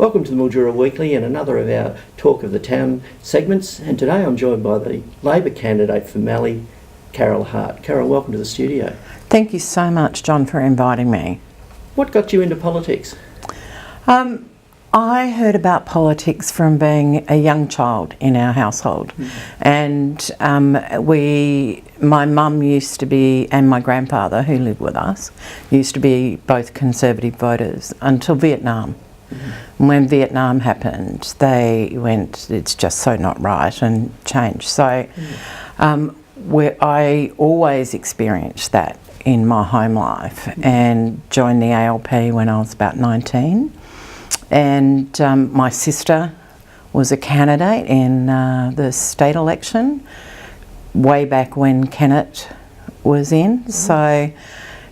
Welcome to the Mildura Weekly and another of our Talk of the Town segments. And today I'm joined by the Labor candidate for Mallee Carole Hart. Carole, welcome to the studio. Thank you so much, John, for inviting me. What got you into politics? I heard about politics from being a young child in our household, and my mum used to be, and my grandfather who lived with us, used to be both Conservative voters until Vietnam. When Vietnam happened, they went, it's just so not right, and changed. So I always experienced that in my home life, and joined the ALP when I was about 19. And my sister was a candidate in the state election way back when Kennett was in. So,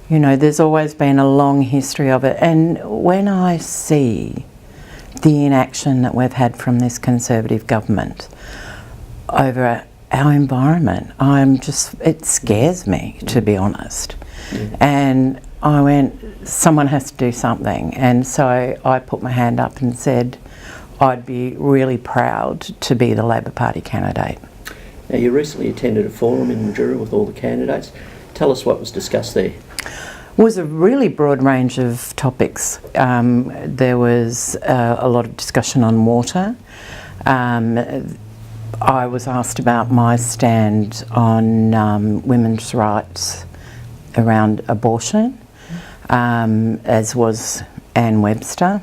you know, there's always been a long history of it. And when I see the inaction that we've had from this Conservative government over our environment, it scares me, to be honest. And I went, someone has to do something. And so I put my hand up and said I'd be really proud to be the Labor Party candidate. Now, you recently attended a forum in Mildura with all the candidates. Tell us what was discussed there. It was a really broad range of topics. There was a lot of discussion on water. I was asked about my stand on women's rights around abortion, as was Anne Webster.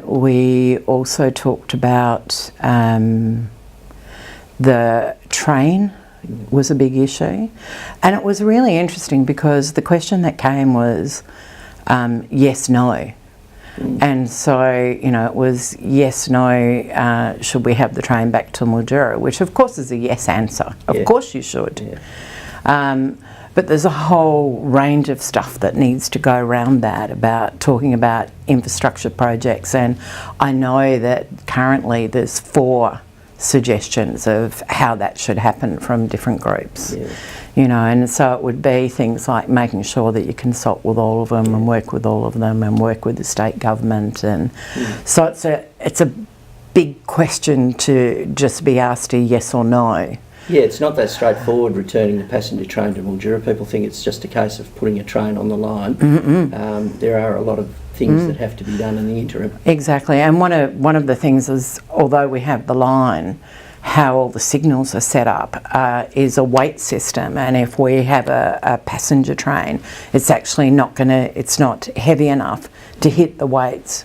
We also talked about the train was a big issue, and it was really interesting because the question that came was yes, no. And so, you know, it was yes, no, should we have the train back to Mildura, which of course is a yes answer. Of course you should. But there's a whole range of stuff that needs to go around that, about talking about infrastructure projects. And I know that currently there's 4 suggestions of how that should happen from different groups. You know, and so it would be things like making sure that you consult with all of them and work with all of them and work with the state government. And so it's a big question to just be asked a yes or no. Yeah, it's not that straightforward, returning the passenger train to Mildura. People think it's just a case of putting a train on the line. There are a lot of things that have to be done in the interim. Exactly, and one of the things is, although we have the line, how all the signals are set up is a weight system, and if we have a passenger train, it's actually it's not heavy enough to hit the weights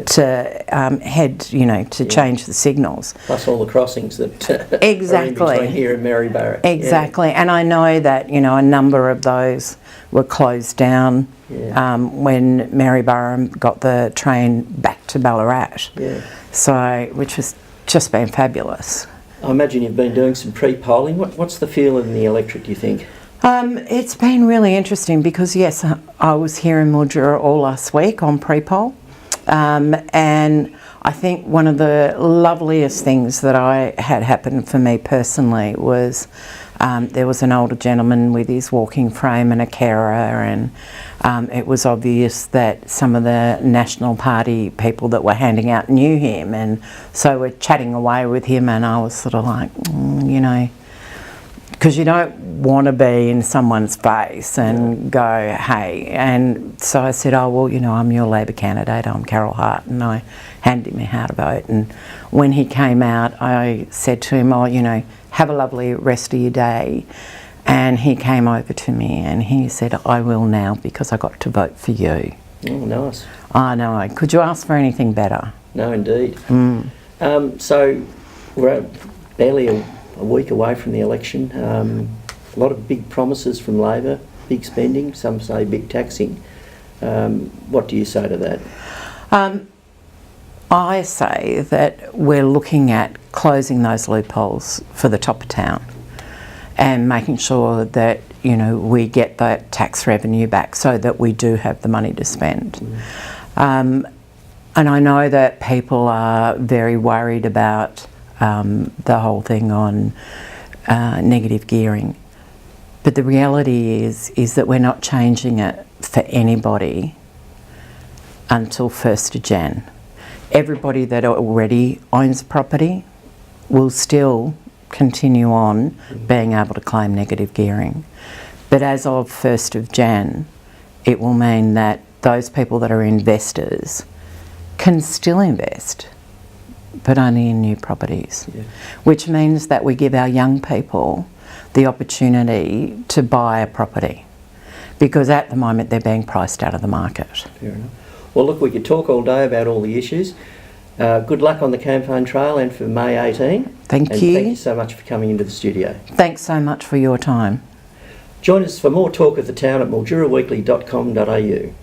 to head, you know, to change the signals. Plus all the crossings that are in between here and Maryborough. Exactly, and I know that, you know, a number of those were closed down when Maryborough got the train back to Ballarat. So, which has just been fabulous. I imagine you've been doing some pre-polling. What's the feel in the electorate, do you think? It's been really interesting because, yes, I was here in Mildura all last week on pre-poll. And I think one of the loveliest things that I had happen for me personally was there was an older gentleman with his walking frame and a carer, and it was obvious that some of the National Party people that were handing out knew him, and so we're chatting away with him, and I was sort of like, you know, because you don't want to be in someone's face and go, hey. And so I said, oh, well, you know, I'm your Labor candidate, I'm Carole Hart, and I handed him how to vote. And when he came out, I said to him, oh, you know, have a lovely rest of your day. And he came over to me and he said, I will now because I got to vote for you. Oh, nice. I know. Could you ask for anything better? No, indeed. So we're barely a week away from the election. A lot of big promises from Labor, big spending, some say big taxing. What do you say to that? I say that we're looking at closing those loopholes for the top of town and making sure that, you know, we get that tax revenue back so that we do have the money to spend. And I know that people are very worried about the whole thing on negative gearing. But the reality is that we're not changing it for anybody until 1st of Jan. everybody that already owns property will still continue on being able to claim negative gearing. But as of 1st of Jan, it will mean that those people that are investors can still invest, but only in new properties, which means that we give our young people the opportunity to buy a property, because at the moment they're being priced out of the market. Fair enough. Well, look, we could talk all day about all the issues. Good luck on the campaign trail and for May 18. Thank you. Thank you so much for coming into the studio. Thanks so much for your time. Join us for more talk of the town at milduraweekly.com.au.